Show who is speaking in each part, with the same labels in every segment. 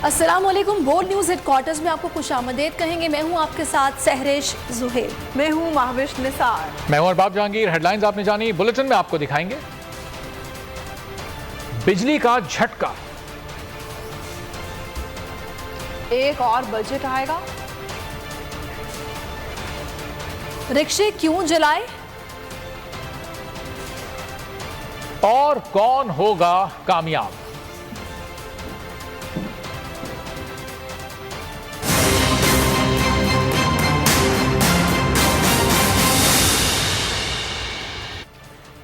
Speaker 1: अस्सलाम वालेकुम। Board news headquarters में आपको खुशामदीद कहेंगे। मैं हूं आपके साथ सहरिश जुहेल।
Speaker 2: मैं हूं महविश निसार।
Speaker 3: मैं हूं अरबाब जहांगीर। हेडलाइंस आपने जानी, बुलेटिन में आपको दिखाएंगे। बिजली का झटका,
Speaker 2: एक और बजट आएगा।
Speaker 1: रिक्शे क्यों जलाए
Speaker 3: और कौन होगा कामयाब।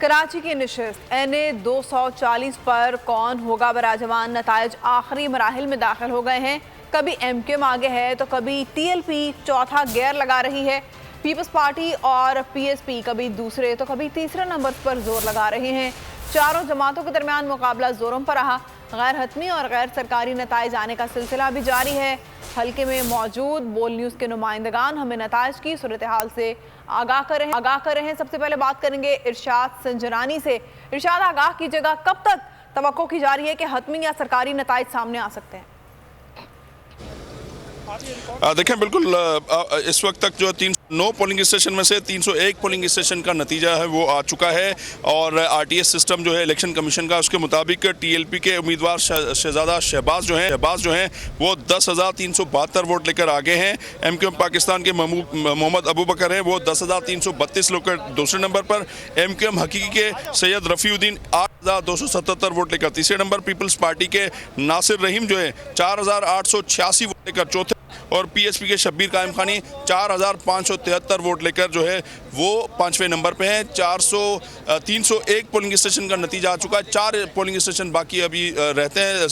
Speaker 2: कराची की नशिस्त NA 240 पर कौन होगा बराजमान, नताइज आखिरी मराहिल में दाखिल हो गए हैं। कभी MQM आगे है तो कभी TLP चौथा गियर लगा रही है। पीपल्स पार्टी और PSP कभी दूसरे तो कभी तीसरे नंबर पर जोर लगा रहे हैं। चारों जमातों के दरमियान मुकाबला जोरों पर रहा। गैर हतमी और गैर सरकारी नताइज आने का सिलसिला भी जारी है। हल्के में मौजूद बोल न्यूज़ के नुमाइंदगान हमें नताइज की सूरत हाल से आगाह कर रहे हैं। सबसे पहले बात करेंगे इरशाद संजरानी से। इरशाद, आगाह कीजिएगा, कब तक तवक्को की जा रही है कि हतमी या सरकारी नताइज सामने आ सकते हैं?
Speaker 4: देखें, बिल्कुल इस वक्त तक जो 309 पोलिंग स्टेशन में से 301 पोलिंग स्टेशन का नतीजा है वो आ चुका है। और RTS सिस्टम जो है इलेक्शन कमीशन का, उसके मुताबिक TLP के उम्मीदवार शहजादा शहबाज जो हैं वो 10,372 वोट लेकर आगे हैं। MQM पाकिस्तान के मोहम्मद अबू बकर हैं, वो 10,332 लेकर दूसरे नंबर पर। MQM हकीकी के सैयद रफ़ीउद्दीन 8,277 वोट लेकर तीसरे नंबर। पीपल्स पार्टी के नासिर रहीम जो है 4,886 वोट लेकर चौथे, और PSP के शब्बीर कायम खानी 4,573 वोट लेकर जो है वो पांचवें नंबर पे हैं। 301 पोलिंग स्टेशन का नतीजा आ चुका है। 4 पोलिंग स्टेशन बाकी अभी रहते हैं,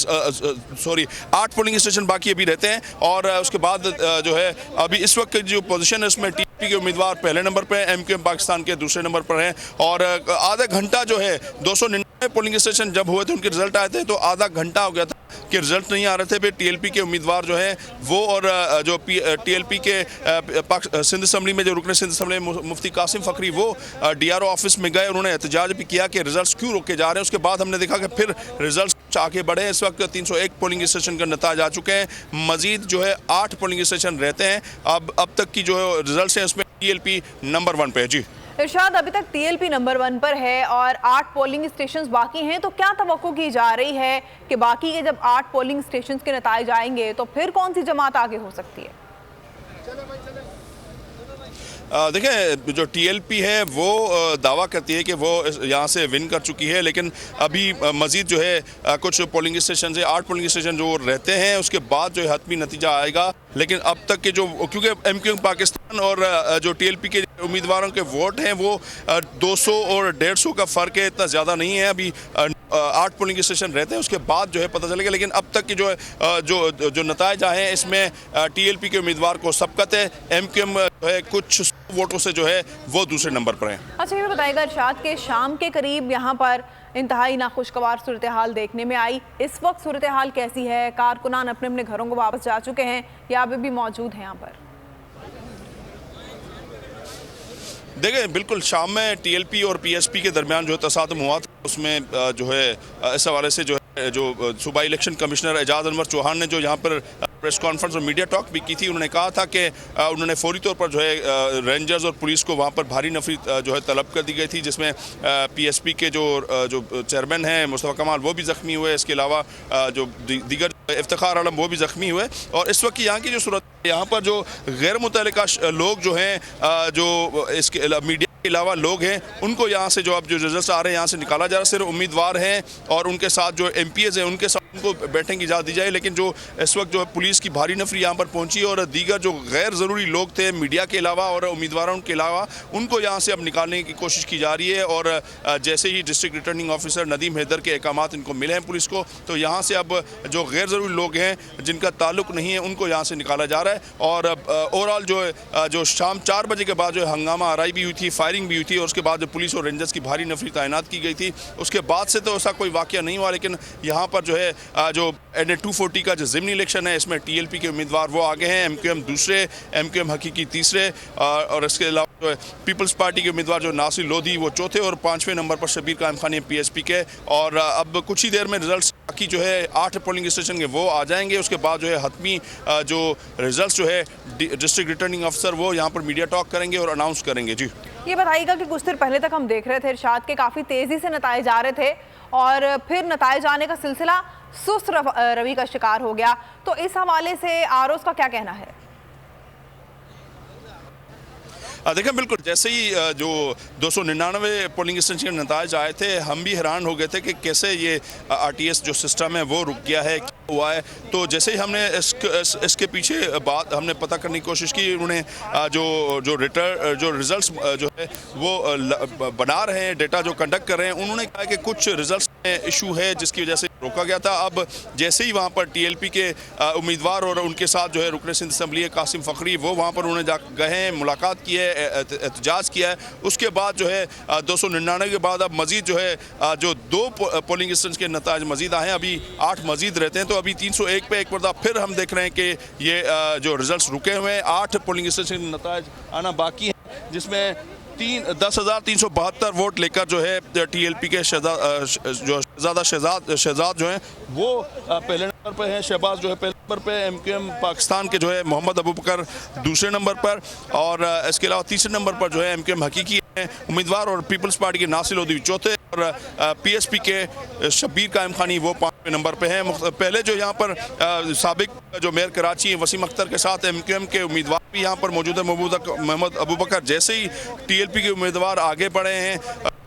Speaker 4: 8 पोलिंग स्टेशन बाकी अभी रहते हैं। और उसके बाद जो है अभी इस वक्त जो पोजीशन है उसमें TLP के उम्मीदवार पहले नंबर पे हैं, MQM पाकिस्तान के दूसरे नंबर पर हैं। और आधा घंटा जो है 299 पोलिंग स्टेशन जब हुए थे उनके रिजल्ट आए थे तो आधा घंटा हो गया था कि रिजल्ट नहीं आ रहे थे। फिर TLP के उम्मीदवार जो हैं वो और जो TLP के सिंध असम्बली में जो रुकने सिंध असम्बली में मुफ्ती कासिम फ़खरी वो DRO ऑफिस में गए। उन्होंने एहतजाज भी किया कि रिजल्ट्स क्यों रोके जा रहे हैं। उसके बाद हमने देखा कि फिर रिजल्ट्स आगे बढ़े। इस वक्त 301 पोलिंग स्टेशन का नतीजा आ चुके हैं। मजीद जो है 8 पोलिंग स्टेशन रहते हैं। अब तक की जो रिजल्ट है उसमें TLP नंबर 1 पे है। जी
Speaker 2: इरशाद, अभी तक TLP नंबर 1 पर है और 8 पोलिंग स्टेशंस बाकी हैं, तो क्या तवक्को की जा रही है कि बाकी के जब 8 पोलिंग स्टेशंस के नतीजे आएंगे तो फिर कौन सी जमात आगे हो सकती है?
Speaker 4: देखें, जो TLP है वो दावा करती है कि वो यहाँ से विन कर चुकी है, लेकिन अभी मज़ीद जो है कुछ पोलिंग स्टेशन से 8 पोलिंग स्टेशन जो रहते हैं उसके बाद जो है हतमी नतीजा आएगा। लेकिन अब तक के जो, क्योंकि MQM पाकिस्तान और जो TLP के उम्मीदवारों के वोट हैं वो 200 और 150 का फ़र्क है, इतना ज़्यादा नहीं है। अभी 8 पोलिंग स्टेशन रहते हैं, उसके बाद जो है पता चलेगा। लेकिन अब तक की जो नतीजे आए हैं इसमें TLP के उम्मीदवार को सबकत है। MQM जो है कुछ वोटों से जो है वो दूसरे नंबर पर है।
Speaker 2: अच्छा, ये बताइएगा इरशाद के शाम के करीब यहाँ पर इंतहाई नाखुशगवार सूरत हाल देखने में आई। इस वक्त सूरत हाल कैसी है? कारकुनान अपने अपने घरों को वापस जा चुके हैं या अभी भी मौजूद हैं यहाँ पर?
Speaker 4: देखें, बिल्कुल शाम में TLP और PSP के दरमियान जो तसादम हुआ था उसमें जो है इस हवाले से जो सूबाई इलेक्शन कमिश्नर एजाज अनवर चौहान ने जो यहाँ पर प्रेस कॉन्फ्रेंस और मीडिया टॉक भी की थी। उन्होंने कहा था कि उन्होंने फौरी तौर पर जो है रेंजर्स और पुलिस को वहाँ पर भारी नफरी जो है तलब कर दी गई थी, जिसमें PSP के जो चेयरमैन हैं मुस्तफ़ा कमाल वो भी ज़ख्मी हुए। इसके अलावा जो दीगर इफ्तिखार आलम वो भी ज़ख्मी हुए। और इस वक्त यहाँ की जो सूरत, यहाँ पर जो गैर मुतल्लिका लोग जो हैं, जो इसके मीडिया के अलावा लोग हैं, उनको यहाँ से जो अब जो रिजल्ट आ रहे हैं यहाँ से निकाला जा रहा है। सिर्फ उम्मीदवार हैं और उनके साथ जो MPs हैं उनके साथ उनको बैठने की इजाज़त दी जाए। लेकिन जो इस वक्त जो है पुलिस की भारी नफरी यहाँ पर पहुँची और दीगर जो गैर ज़रूरी लोग थे मीडिया के अलावा और उम्मीदवारों के अलावा, उनको यहाँ से अब निकालने की कोशिश की जा रही है। और जैसे ही district returning officer Nadeem Haider के अहकामात इनको मिले हैं पुलिस को, तो यहाँ से अब जो गैर ज़रूरी लोग हैं जिनका ताल्लुक नहीं है उनको यहाँ से निकाला जा रहा है। और ओवरऑल जो शाम 4 बजे के बाद जो हंगामा आराई भी हुई थी, फायरिंग भी हुई थी, और उसके बाद जो पुलिस और रेंजर्स की भारी नफरी तैनात की गई थी, उसके बाद से तो ऐसा कोई वाक़या नहीं हुआ। लेकिन यहाँ पर जो है जो NA 240 का जो ज़िमनी इलेक्शन है, इसमें TLP के उम्मीदवार वो आगे हैं, MQM दूसरे, MQM हकीकी तीसरे, और इसके अलावा जो है पीपल्स पार्टी के उम्मीदवार जो नासिर लोधी वो चौथे, और 5वें नंबर पर शबीर कायम खानी PSP के। और अब कुछ ही देर में रिजल्ट बाकी जो है 8 पोलिंग स्टेशन के वो आ जाएंगे। उसके बाद जो है हतमी जो रिजल्ट जो है डिस्ट्रिक्ट रिटर्निंग अफसर वो यहाँ पर मीडिया टॉक करेंगे और अनाउंस करेंगे। जी
Speaker 2: ये बताइएगा कि कुछ देर पहले तक हम देख रहे थे इरशाद के काफ़ी तेज़ी से नताइज आ रहे थे और फिर नताइज आने का सिलसिला सुस्त रवि का शिकार हो गया, तो इस हवाले से आरोज का क्या कहना है?
Speaker 4: देखें, बिल्कुल जैसे ही जो 299 पोलिंग स्टेशन के नताइज आए थे, हम भी हैरान हो गए थे कि कैसे ये RTS जो सिस्टम है वो रुक गया है, क्या हुआ है। तो जैसे ही हमने इसके पीछे बात हमने पता करने की कोशिश की, उन्होंने जो रिजल्ट्स जो है वो बना रहे हैं, डेटा जो कंडक्ट कर रहे हैं, उन्होंने कहा कि कुछ रिजल्ट्स में इशू है जिसकी वजह से रोका गया था। अब जैसे ही वहाँ पर TLP के उम्मीदवार और उनके साथ जो है रुकन सिंध असम्बली कासिम फ़खरी वो वहाँ पर उन्होंने गए हैं, मुलाकात की है, एहतजाज किया है। उसके बाद जो है 299 के बाद अब मजीद जो है जो 2 पोलिंग स्टेशन के नताज मजीद आए हैं, अभी 8 मजीद रहते हैं, तो अभी 301 पे एक बार फिर हम देख रहे हैं कि ये जो रिजल्ट्स रुके हुए हैं, 8 पोलिंग स्टेशन के नताज आना बाकी है, जिसमें 10,372 वोट लेकर जो है TLP के शहजाद जो हैं वो पहले नंबर पर हैं, शहबाज जो है पहले नंबर पे, MQM पाकिस्तान के जो है मोहम्मद अबू बकर दूसरे नंबर पर, और इसके अलावा तीसरे नंबर पर जो है MQM हकीकी उम्मीदवार और पीपल्स पार्टी के नासिर लोधी चौथे, और PSP के शबीर कायम खानी वो 5वें नंबर पे हैं। पहले जो यहाँ पर साबिक जो मेयर कराची हैं वसीम अख्तर के साथ MQM के उम्मीदवार भी यहाँ पर मौजूद है, मोहम्मद अबू बकर। जैसे ही TLP के उम्मीदवार आगे बढ़े हैं,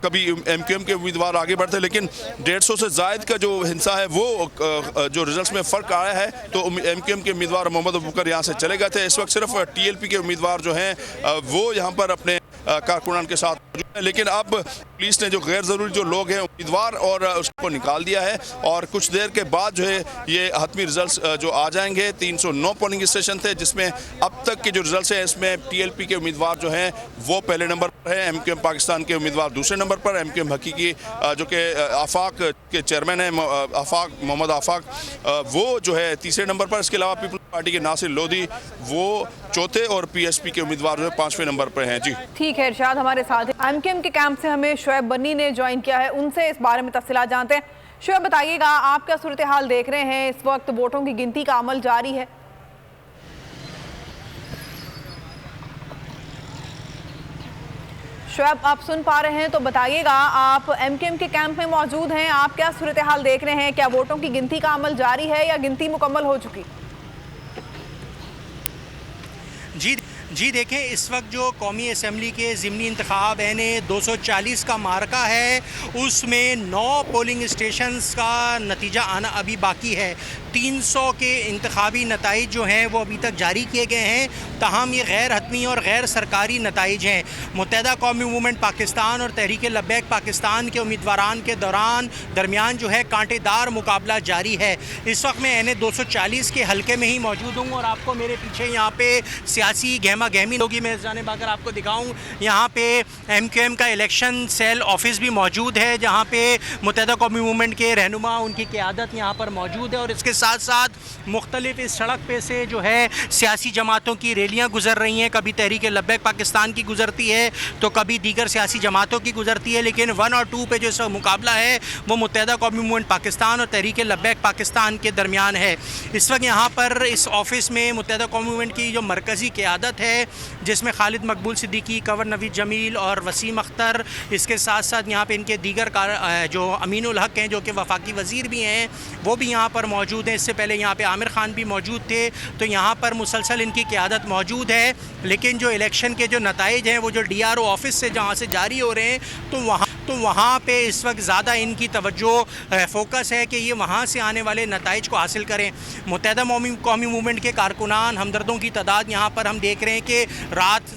Speaker 4: कभी MQM के उम्मीदवार आगे बढ़ते, लेकिन 150 से ज़ायद का जो हिस्सा है वो जो रिजल्ट्स में फ़र्क आया है, तो MQM के उम्मीदवार मोहम्मद अबू बकर यहाँ से चले गए थे। इस वक्त सिर्फ TLP के उम्मीदवार जो हैं वो यहाँ पर अपने कारकुनान के साथ मौजूद हैं, लेकिन अब पुलिस ने जो गैर ज़रूरी जो लोग हैं उम्मीदवार और उसको निकाल दिया है, और कुछ देर के बाद जो है ये हतमी रिजल्ट्स जो आ जाएंगे। 309 पोलिंग स्टेशन थे जिसमें अब तक के जो रिजल्ट्स हैं इसमें TLP के उम्मीदवार जो हैं वो पहले नंबर पर है, MQM पाकिस्तान के उम्मीदवार दूसरे नंबर पर, MQM हकीकी जो कि आफाक के चेयरमैन हैं मोहम्मद आफाक वो जो है तीसरे नंबर पर। इसके अलावा पीपल्स पार्टी के नासिर लोधी वो चौथे, और PSP के उम्मीदवार जो है 5वें नंबर पर हैं। जी
Speaker 2: ठीक है, इरशाद हमारे साथ MQM के कैंप से हमें शुएब बन्नी ने ज्वाइन किया है, उनसे इस बारे में तफसीलात जानते हैं। शुएब बताइएगा, आप क्या सूरत हाल देख रहे हैं? इस वक्त वोटों की गिनती का अमल जारी है। शुएब आप सुन पा रहे हैं तो बताइएगा, आप MQM के कैंप में मौजूद हैं, आप क्या सूरत हाल देख रहे हैं? क्या वोटों की गिनती का अमल जारी है या गिनती मुकम्मल हो चुकी?
Speaker 5: जी देखें, इस वक्त जो कौमी असम्बली के ज़िमनी इंतखाब NA 240 का मार्का है उसमें 9 पोलिंग स्टेशंस का नतीजा आना अभी बाकी है। 300 के इंतखाबी नताइज जो हैं वो अभी तक जारी किए गए हैं, ताहम ये गैर हतमी और गैर सरकारी नताइज हैं। मुत्तहदा कौमी मूवमेंट पाकिस्तान और तहरीक लब्बैक पाकिस्तान के उम्मीदवारान के दरमियान जो है कांटेदार मुकाबला जारी है। इस वक्त मैं NA 240 के हल्के में ही मौजूद हूँ और आपको मेरे पीछे यहाँ पे सियासी गहमी होगी। मैं जानिब अगर आपको दिखाऊं, यहाँ पे MQM का इलेक्शन सेल ऑफिस भी मौजूद है, जहाँ पे मुत्तहदा कौमी मूवमेंट के रहनुमा उनकी क़यादत यहाँ पर मौजूद है, और इसके साथ साथ मुख्तलिफ इस सड़क पे से जो है सियासी जमातों की रैलियाँ गुजर रही हैं। कभी तहरीक लब्बैक पाकिस्तान की गुजरती है तो कभी दीगर सियासी जमातों की गुजरती है, लेकिन 1 और 2 पे जो मुकाबला है वो मुत्तहदा कौमी मूवमेंट पाकिस्तान और तहरीक लब्बैक पाकिस्तान के दरमियान है। इस वक्त यहाँ पर इस ऑफिस में मुत्तहदा कौमी मूवमेंट की जो मरकज़ी क़यादत है, जिसमें खालिद मकबूल सिद्दीकी, कंवर नवीद जमील और वसीम अख्तर, इसके साथ साथ यहाँ पे इनके दीगर जो अमीनुल हक हैं जो कि वफाकी वज़ीर भी हैं वो भी यहाँ पर मौजूद हैं। इससे पहले यहाँ पे आमिर खान भी मौजूद थे, तो यहाँ पर मुसलसल इनकी क़यादत मौजूद है। लेकिन जो इलेक्शन के जो नताइज हैं वो जो DRO ऑफिस से जहाँ से जारी हो रहे हैं, तो वहाँ पे इस वक्त ज़्यादा इनकी तवज्जो फोकस है कि ये वहाँ से आने वाले नताइज को हासिल करें। मुत्तहदा कौमी मूवमेंट के कारकुनान हमदर्दों की तादाद यहाँ पर हम देख रहे हैं कि रात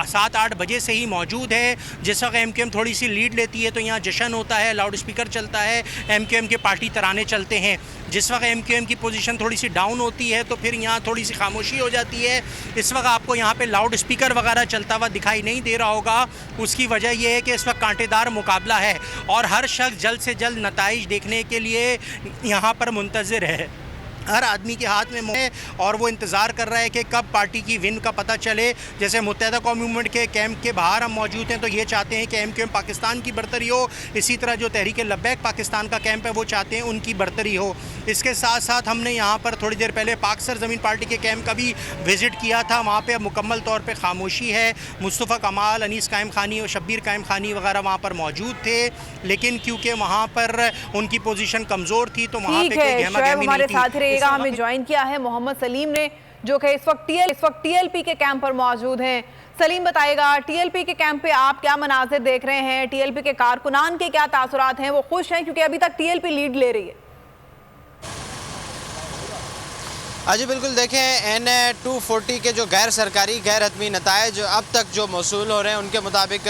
Speaker 5: 7-8 बजे से ही मौजूद है। जिस वक्त MQM थोड़ी सी लीड लेती है तो यहाँ जश्न होता है, लाउड स्पीकर चलता है, MQM के पार्टी तराने चलते हैं। जिस वक्त MQM की पोजीशन थोड़ी सी डाउन होती है तो फिर यहाँ थोड़ी सी खामोशी हो जाती है। इस वक्त आपको यहाँ पे लाउड स्पीकर वगैरह चलता हुआ दिखाई नहीं दे रहा होगा। उसकी वजह यह है कि इस वक्त कांटेदार मुकाबला मुकाबला है और हर शख्स जल्द से जल्द नताइज देखने के लिए यहाँ पर मुंतज़िर है। हर आदमी के हाथ में है और वो इंतज़ार कर रहा है कि कब पार्टी की विन का पता चले। जैसे मुत्तहिदा कौमी मूवमेंट के कैंप के बाहर हम मौजूद हैं तो ये चाहते हैं कि MQM पाकिस्तान की बरतरी हो। इसी तरह जो तहरीक लब्बैक पाकिस्तान का कैंप है वो चाहते हैं उनकी बरतरी हो। इसके साथ साथ हमने यहाँ पर थोड़ी देर पहले पाक सरज़मीन पार्टी के कैंप का भी विज़िट किया था। वहाँ पर मुकम्मल तौर पर खामोशी है। मुस्तफ़ा कमाल, अनीस कायम खानी और शब्बीर कायम खानी वगैरह वहाँ पर मौजूद थे, लेकिन क्योंकि वहाँ पर उनकी पोजीशन कमज़ोर थी तो वहाँ पे
Speaker 2: हमारे साथ रहेगा। हमें ज्वाइन किया है मोहम्मद सलीम ने, जो कि इस वक्त TLP के कैंप पर मौजूद हैं। सलीम बताएगा, TLP के कैंप पे आप क्या मनाजिर देख रहे हैं? TLP के कारकुनान के क्या तासुरात हैं? वो खुश हैं क्योंकि अभी तक TLP लीड ले रही है।
Speaker 6: जी बिल्कुल, देखें NA-240 के जो गैर सरकारी गैर हतमी नताइज अब तक जो मौसूल हो रहे हैं उनके मुताबिक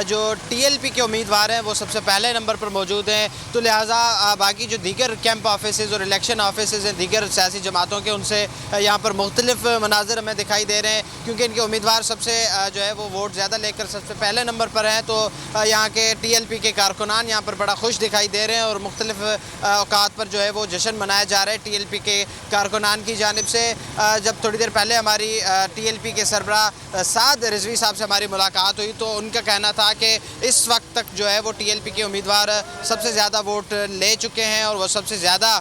Speaker 6: जो TLP के उम्मीदवार हैं वो सबसे पहले नंबर पर मौजूद हैं। तो लिहाजा बाकी जो दीगर कैंप ऑफिस और इलेक्शन ऑफिस हैं दीगर सियासी जमातों के, उनसे यहाँ पर मुख्तलिफ मनाजिर हमें दिखाई दे रहे हैं क्योंकि इनके उम्मीदवार सबसे जो है वो वोट ज़्यादा लेकर सबसे पहले नंबर पर हैं। तो यहाँ के TLP के कारकुनान यहाँ पर बड़ा खुश दिखाई दे रहे हैं और मुख्तलिफ औकात पर जो है वो जश्न मनाया जा रहा है TLP के कारकुनान की जानिब से। जब थोड़ी देर पहले हमारी TLP के सरबराह साद रिजवी साहब से हमारी मुलाकात हुई तो उनका कहना था कि इस वक्त तक जो है वो TLP के उम्मीदवार सबसे ज़्यादा वोट ले चुके हैं और वो सबसे ज़्यादा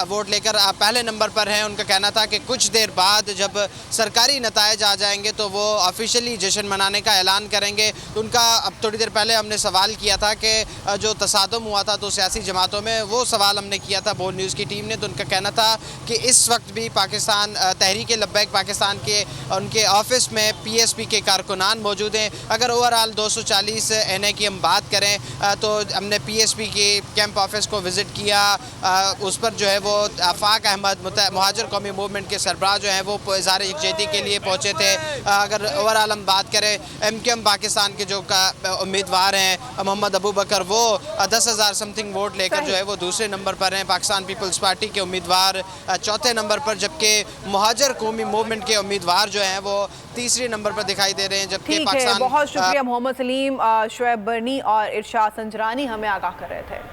Speaker 6: वोट लेकर पहले नंबर पर हैं। उनका कहना था कि कुछ देर बाद जब सरकारी नताइज आ जाएंगे तो वो ऑफिशियली जश्न मनाने का ऐलान करेंगे। तो उनका अब थोड़ी देर पहले हमने सवाल किया था कि जो तसादुम हुआ था तो सियासी जमातों में, वो सवाल हमने किया था बोल न्यूज़ की टीम ने। तो उनका कहना था कि इस वक्त भी पाकिस्तान तहरीक लब्बैक पाकिस्तान के उनके ऑफिस में PSP के कारकुनान मौजूद हैं। अगर ओवरऑल 240 NA की हम बात करें तो हमने PSP के कैंप ऑफिस को विज़िट किया। उस पर जो है वो आफाक अहमद मुहाजिर कौमी मूवमेंट के सरबराह जो हैं वो इज़हार यकजहती के लिए पहुँचे थे। अगर ओवरऑल हम बात करें MQM पाकिस्तान के जो उम्मीदवार हैं मोहम्मद अबू बकर, वो 10,000 समथिंग वोट लेकर जो है वो दूसरे नंबर पर हैं। पाकिस्तान पीपल्स पार्टी के उम्मीदवार चौथे नंबर पर, जबकि मुहाजिर कौमी मूवमेंट के उम्मीदवार जो हैं वो तीसरे नंबर पर दिखाई दे रहे हैं। जबकि पाकिस्तान,
Speaker 2: बहुत शुक्रिया मोहम्मद सलीम, शुएब बर्नी और इरशाद संजरानी हमें आगाह कर रहे थे।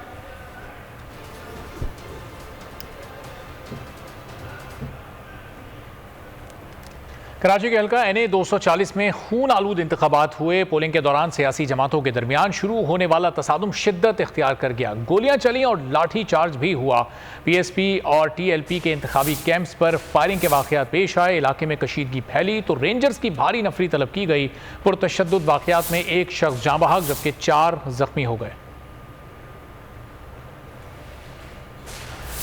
Speaker 3: कराची के हल्का NA-240 में खून आलूद इंतखाबात हुए। पोलिंग के दौरान सियासी जमातों के दरमियान शुरू होने वाला तसादुम शिद्दत इख्तियार कर गया। गोलियां चली और लाठी चार्ज भी हुआ। PSP और TLP के इंतखाबी कैंप्स पर फायरिंग के वाक़यात पेश आए। इलाके में कशीदगी फैली तो रेंजर्स की भारी नफरी तलब की गई। पुरतशद्दुद वाक़यात में एक शख्स जाँ बहक जबकि 4 जख्मी हो गए।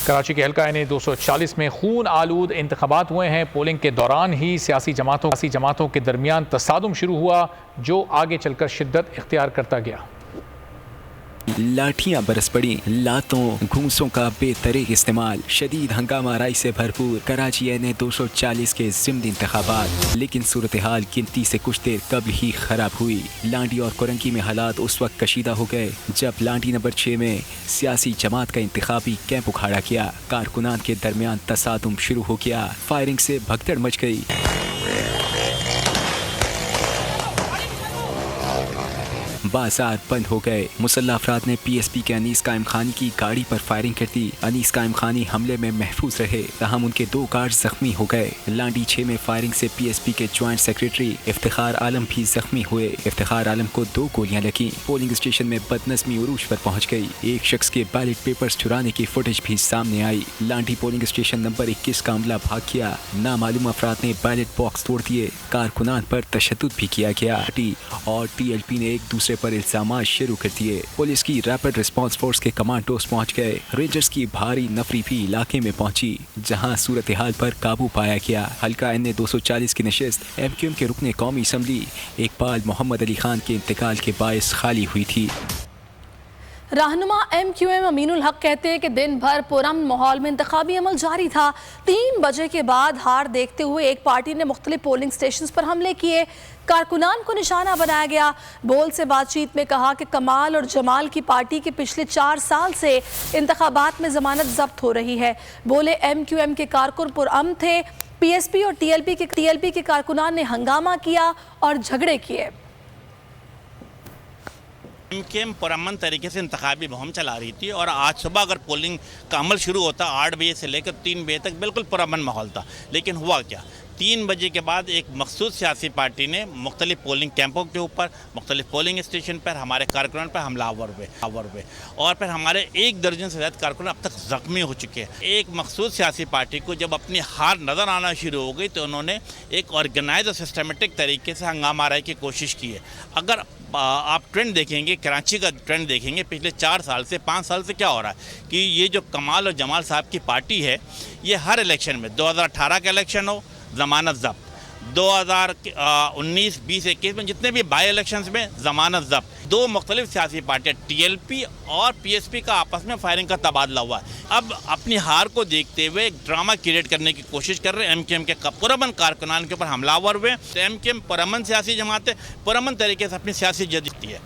Speaker 3: कराची के हल्का NA-240 में खून आलूद इंतखाबात हुए हैं। पोलिंग के दौरान ही सियासी जमातों के दरमियान तसादुम शुरू हुआ जो आगे चलकर शिद्दत इख्तियार करता गया।
Speaker 7: लाठियां बरस पड़ी, लातों घूंसों का बेतरीक इस्तेमाल, शदीद हंगामा राई से भरपूर कराची NA-240 के ज़िमनी इंतखाबात। लेकिन सूरत हाल गिनती से कुछ देर कबल ही खराब हुई। लांडी और कोरंकी में हालात उस वक्त कशीदा हो गए जब लांडी नंबर 6 में सियासी जमात का इंतखाबी कैंप उखाड़ा गया। कारकुनान के दरमियान तसादुम शुरू हो गया, फायरिंग से भगदड़ मच गई। बाजार बंद हो गए। मुसल्लह अफराद ने PSP के अनीस कायम खानी की गाड़ी पर फायरिंग कर दी। अनीस कायम खानी हमले में महफूज रहे, तहम उनके 2 गार्ड जख्मी हो गए। लांडी 6 में फायरिंग से PSP के ज्वाइंट सेक्रेटरी इफ्तिखार आलम भी जख्मी हुए। इफ्तिखार आलम को 2 गोलियां लगी। पोलिंग स्टेशन में बदनज़मी उरूज पर पहुंच गई। एक शख्स के बैलेट पेपर्स चुराने की फुटेज भी सामने आई। लांडी पोलिंग स्टेशन नंबर 21 का अमला भाग गया। नामालूम अफराद ने बैलेट बॉक्स तोड़ दिए। कारकुनान पर तशद्दुद भी किया गया और TLP ने एक दूसरे पर इल्जामात शुरू कर दिए। पुलिस की रैपिड रिस्पांस फोर्स के कमांडोज पहुंच गए। रेंजर्स की भारी नफरी भी इलाके में पहुंची जहां सूरत हाल पर काबू पाया गया। हल्का NA-240 की नशिस्त MQM के रुकने कौमी असम्बली इकबाल मोहम्मद अली खान के इंतकाल के बायस खाली हुई थी।
Speaker 1: रहनुमा MQM अमीनुल हक कहते हैं कि दिन भर पुरअमन माहौल में इंतखाबी अमल जारी था। 3 बजे के बाद हार देखते हुए एक पार्टी ने मुख्तलिफ पोलिंग स्टेशंस पर हमले किए। कारकुनान को निशाना बनाया गया। बोल से बातचीत में कहा कि कमाल और जमाल की पार्टी के पिछले 4 साल से इंतखाबात में जमानत जब्त हो रही है। बोले MQM के कारकुन पुरअमन थे। PSP और TLP के कारकुनान ने हंगामा किया और झगड़े किए।
Speaker 8: एमकेएम पुरअमन तरीके से इंतखाबी मुहिम चला रही थी और आज सुबह अगर पोलिंग का अमल शुरू होता 8 बजे से लेकर 3 बजे तक बिल्कुल पुरअमन माहौल था। लेकिन हुआ क्या, 3 बजे के बाद एक मखसूस सियासी पार्टी ने मुख्तलिफ पोलिंग कैंपों के ऊपर, मुख्तलिफ पोलिंग स्टेशन पर, हमारे कारकुनान पर हमलावर हुए और फिर हमारे 1 दर्जन से ज़्यादा कारकुनान अब तक ज़ख्मी हो चुके हैं। एक मखसूस सियासी पार्टी को जब अपनी हार नज़र आना शुरू हो गई तो उन्होंने एक ऑर्गेनाइज और सिस्टमेटिक तरीके से हंगामा आराई की कोशिश की है। अगर आप ट्रेंड देखेंगे, कराची का ट्रेंड देखेंगे पिछले 4 साल से 5 साल से क्या हो रहा है कि ये जो कमाल और जमाल साहब की पार्टी है, ये हर इलेक्शन में 2018 का इलेक्शन हो ज़मानत ज़ब्त, 2019, 20, 21 में जितने भी बाई इलेक्शंस में ज़मानत ज़ब्त, 2 मुख्तलिफ सियासी पार्टियाँ टीएलपी और पीएसपी का आपस में फायरिंग का तबादला हुआ है। अब अपनी हार को देखते हुए एक ड्रामा क्रिएट करने की कोशिश कर रहे हैं। एमकेएम के पुरअमन कारकुनान के ऊपर हमलावर हुए। एमकेएम पुरअमन सियासी जमात है, पुरअमन तरीके से अपनी सियासी जदीदी है।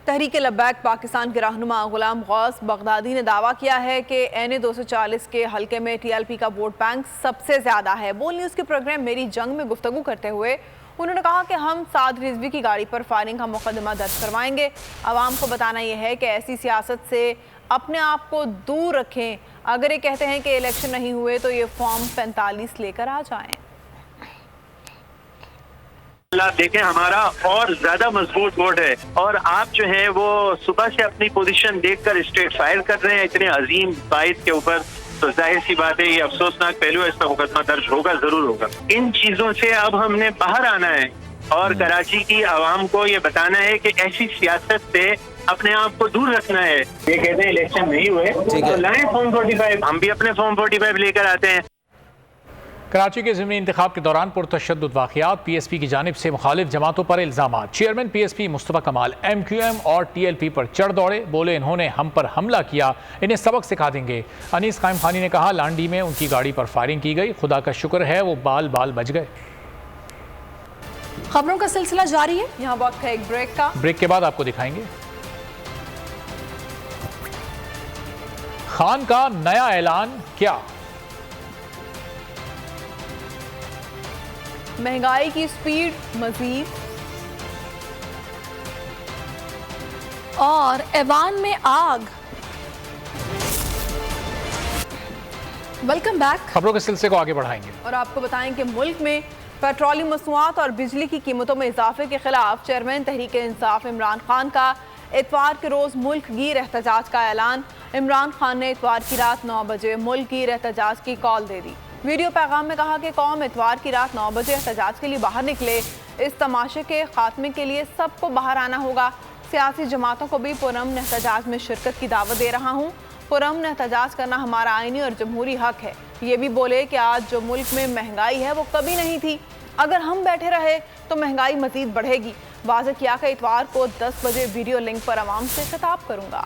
Speaker 2: तहरीक लब्बैक पाकिस्तान के रहनुमा गुलाम गौस बगदादी ने दावा किया है कि एनए 240 के हल्के में टीएलपी का वोट बैंक सबसे ज़्यादा है। बोल न्यूज़ के प्रोग्राम मेरी जंग में गुफ्तगू करते हुए उन्होंने कहा कि हम साद रिजवी की गाड़ी पर फायरिंग का मुकदमा दर्ज करवाएंगे। आवाम को बताना यह है कि ऐसी सियासत से अपने आप को दूर रखें। अगर ये कहते हैं कि इलेक्शन नहीं हुए तो ये फॉर्म 45 लेकर आ जाएं।
Speaker 9: देखें, हमारा और ज्यादा मजबूत वोट है और आप जो है वो सुबह से अपनी पोजीशन देखकर स्ट्रेट फायर कर रहे हैं इतने अजीम बाइट के ऊपर, तो जाहिर सी बात है ये अफसोसनाक पहलू है, इस पर मुकदमा दर्ज होगा, जरूर होगा। इन चीजों से अब हमने बाहर आना है और कराची की आवाम को ये बताना है कि ऐसी सियासत से अपने आप को दूर रखना है। ये कहते हैं इलेक्शन नहीं हुए तो लाएं फॉर्म 45, हम भी अपने फॉर्म 45 लेकर आते हैं।
Speaker 3: कराची के ज़िमनी इंतखाब के दौरान पुरतशद्दुद वाक़यात, पीएसपी की जानिब से मुखालिफ जमातों पर इल्ज़ामात। चेयरमैन पीएसपी मुस्तफ़ा कमाल एमक्यूएम और टीएलपी पर चढ़ दौड़े, बोले इन्होंने हम पर हमला किया, इन्हें सबक सिखा देंगे। अनीस कायम खानी ने कहा लांडी में उनकी गाड़ी पर फायरिंग की गई, खुदा का शुक्र है वो बाल बाल बच गए।
Speaker 1: खबरों का सिलसिला जारी है,
Speaker 2: यहाँ वक्त है एक ब्रेक का।
Speaker 3: ब्रेक के बाद आपको दिखाएंगे खान का नया ऐलान क्या,
Speaker 2: महंगाई की स्पीड मजीद,
Speaker 1: और ऐवान में आग। Welcome back.
Speaker 3: खबरों के सिलसिले को आगे बढ़ाएंगे
Speaker 2: और आपको बताएं कि मुल्क में पेट्रोलियम मसनूआत और बिजली की कीमतों में इजाफे के खिलाफ चेयरमैन तहरीक इंसाफ इमरान खान का इतवार के रोज मुल्क गिर एहतजाज का ऐलान। इमरान खान ने इतवार की रात 9 बजे मुल्क गिर एहतजाज की कॉल दे दी। वीडियो पैगाम में कहा कि कौम इतवार की रात 9 बजे एहतजाज के लिए बाहर निकले, इस तमाशे के खात्मे के लिए सबको बाहर आना होगा। सियासी जमातों को भी पुरअमन एहतजाज में शिरकत की दावत दे रहा हूँ। पुरअमन एहतजाज करना हमारा आईनी और जमहूरी हक है। ये भी बोले कि आज जो मुल्क में महंगाई है वो कभी नहीं थी, अगर हम बैठे रहे तो महंगाई मजीद बढ़ेगी। वाज़ेह किया कि इतवार को 10 बजे वीडियो लिंक पर आवाम से खिताब करूँगा।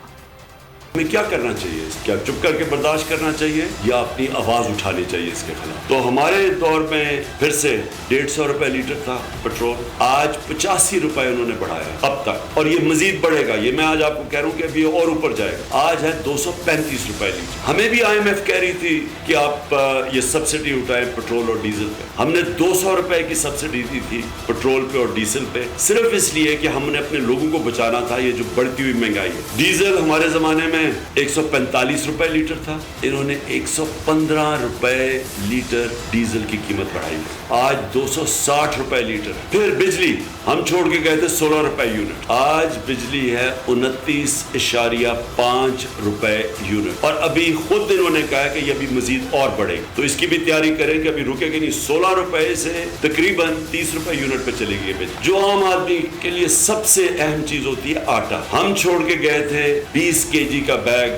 Speaker 10: हमें क्या करना चाहिए? क्या चुप करके बर्दाश्त करना चाहिए या अपनी आवाज उठानी चाहिए इसके खिलाफ? तो हमारे दौर में फिर से 150 रुपए लीटर था पेट्रोल, आज 85 रुपए उन्होंने बढ़ाया अब तक, और ये मजीद बढ़ेगा। ये मैं आज आपको कह रहा हूँ कि अभी और ऊपर जाएगा। आज है 235 रुपए लीटर। हमें भी IMF कह रही थी कि आप ये सब्सिडी उठाएं पेट्रोल और डीजल पे। हमने 200 रुपए की सब्सिडी दी थी पेट्रोल पे और डीजल पे, सिर्फ इसलिए कि हमने अपने लोगों को बचाना था ये जो बढ़ती हुई महंगाई है। डीजल हमारे जमाने में 145 रुपए लीटर था, इन्होंने 115 रुपए लीटर डीजल की कीमत बढ़ाई, आज 260 रुपए लीटर। फिर बिजली हम छोड़ के गए थे 16 रुपए यूनिट, आज बिजली है 29.5 रुपए यूनिट, और अभी खुद इन्होंने कहा कि ये अभी मजीद और बढ़ेगी। तो इसकी भी तैयारी करें कि अभी रुकेगी नहीं। 16 रुपए से तकरीबन 30 रुपए यूनिट पे चलेगी बिजली। जो आम आदमी के लिए सबसे अहम चीज होती है आटा, हम छोड़ के गए थे 20 kg का बैग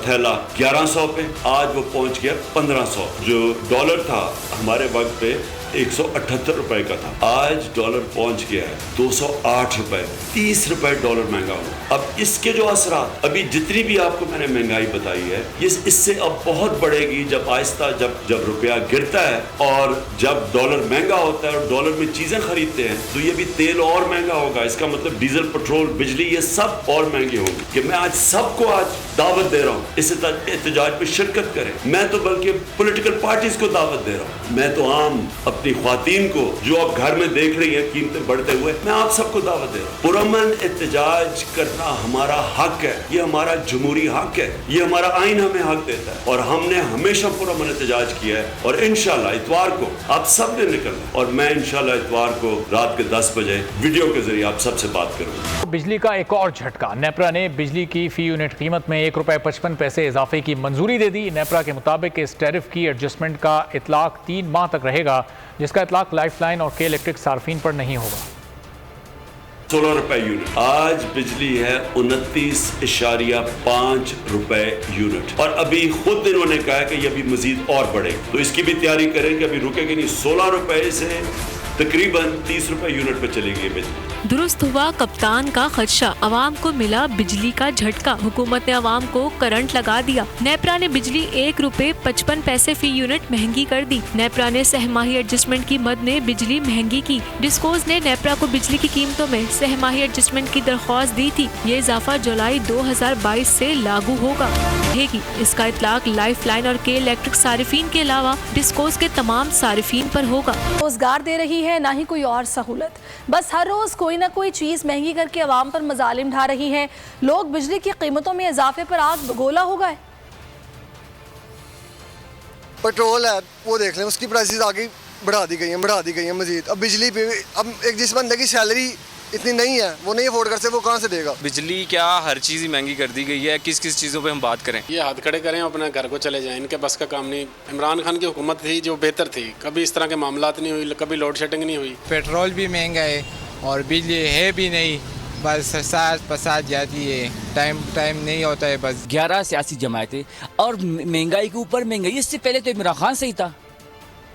Speaker 10: थैला 1100 पे, आज वो पहुंच गया 1500। जो डॉलर था हमारे वक्त पे 178 रुपए का था, आज डॉलर पहुंच गया है 208 रुपए। 30 रुपए डॉलर महंगा हुआ। अब इसके जो असरात, अभी जितनी भी आपको मैंने महंगाई बताई है, ये इससे अब बहुत बढ़ेगी जब आहिस्ता जब रुपया गिरता है और जब डॉलर महंगा होता है और डॉलर में चीजें खरीदते हैं, तो ये भी तेल और महंगा होगा। इसका मतलब डीजल, पेट्रोल, बिजली, ये सब और महंगे होंगे। कि मैं आज सबको आज दावत दे रहा हूँ इस एहतजाज में शिरकत करें। मैं तो बल्कि पॉलिटिकल पार्टीज को दावत दे रहा हूँ। मैं तो आम अपनी ख्वातीन को जो अब घर में देख रही हैं कीमतें बढ़ते हुए, मैं आप सबको दावत दे रहा हूँ, पुरअमन एहतजाज करना हमारा हक है, ये हमारा जमहूरी हक है, ये हमारा आइन हमें हक देता है और हमने हमेशा पुरअमन एहतजाज किया है। और इंशाल्लाह इतवार को आप सब ने निकलना और मैं इंशाल्लाह इतवार को रात के 10 बजे वीडियो के जरिए आप सबसे बात करूंगा।
Speaker 3: बिजली का एक और झटका, नेपरा ने बिजली की फी यूनिट कीमत में ₹1.55 इजाफे की मंजूरी दे दी। नेपरा के मुताबिक इस टैरिफ की एडजस्टमेंट का इतलाक 3 माह तक रहेगा, जिसका इतलाक लाइफलाइन और के इलेक्ट्रिक सार्फिन पर नहीं होगा।
Speaker 10: 16 रुपए यूनिट, आज बिजली है 29.5 रुपए यूनिट और अभी खुद इन्होंने कहा कि ये अभी मजीद और बढ़ेगी, तो इसकी भी तैयारी करें कि अभी रुकेगी नहीं। 16 रुपए से तकरीबन 30 रुपए यूनिट पे चलेगी बिजली।
Speaker 11: दुरुस्त हुआ कप्तान का खदशा, अवाम को मिला बिजली का झटका, हुकूमत ने अवाम को करंट लगा दिया। नेपरा ने बिजली ₹1.55 फी यूनिट महंगी कर दी। नेपरा ने सहमाही एडजस्टमेंट की मद ने बिजली महंगी की। डिस्कोज ने नेपरा को बिजली की कीमतों में सहमाही एडजस्टमेंट की दरख्वास्त दी थी। ये इजाफा जुलाई 2022 से लागू होगा। इसका इतलाक लाइफलाइन और के इलेक्ट्रिक सारिफीन के अलावा डिस्कोज के तमाम सारिफीन पर होगा।
Speaker 1: रोजगार दे रही है, ना ही कोई और सहूलत, बस हर रोज कोई ना कोई चीज महंगी करके अवाम पर मजालिम ढा रही हैं। लोग बिजली की कीमतों में इजाफे पर आग बगोला हो गए।
Speaker 12: पेट्रोल है वो देख लें, उसकी प्राइसेस आगे बढ़ा दी गई हैं मजीद। अब बिजली पे अब एक जिस बंदे की सैलरी इतनी नहीं है, वो नहीं अफोर्ड कर सकते, वो कहाँ से देगा।
Speaker 13: बिजली क्या हर चीज़ ही महंगी कर दी गई है। किस किस चीज़ों पे हम बात करें,
Speaker 14: ये हाथ खड़े करें अपने घर को चले जाएं, इनके बस का काम नहीं। इमरान खान की हुकूमत थी जो बेहतर थी, कभी इस तरह के मामलात नहीं हुई, कभी लोड शेडिंग नहीं हुई।
Speaker 15: पेट्रोल भी महंगा है और बिजली है भी नहीं, बस साथ पसात जाती है, टाइम नहीं होता है। बस
Speaker 16: 11 सियासी जमायतें और महंगाई के ऊपर महंगाई। इससे पहले तो इमरान खान सही था,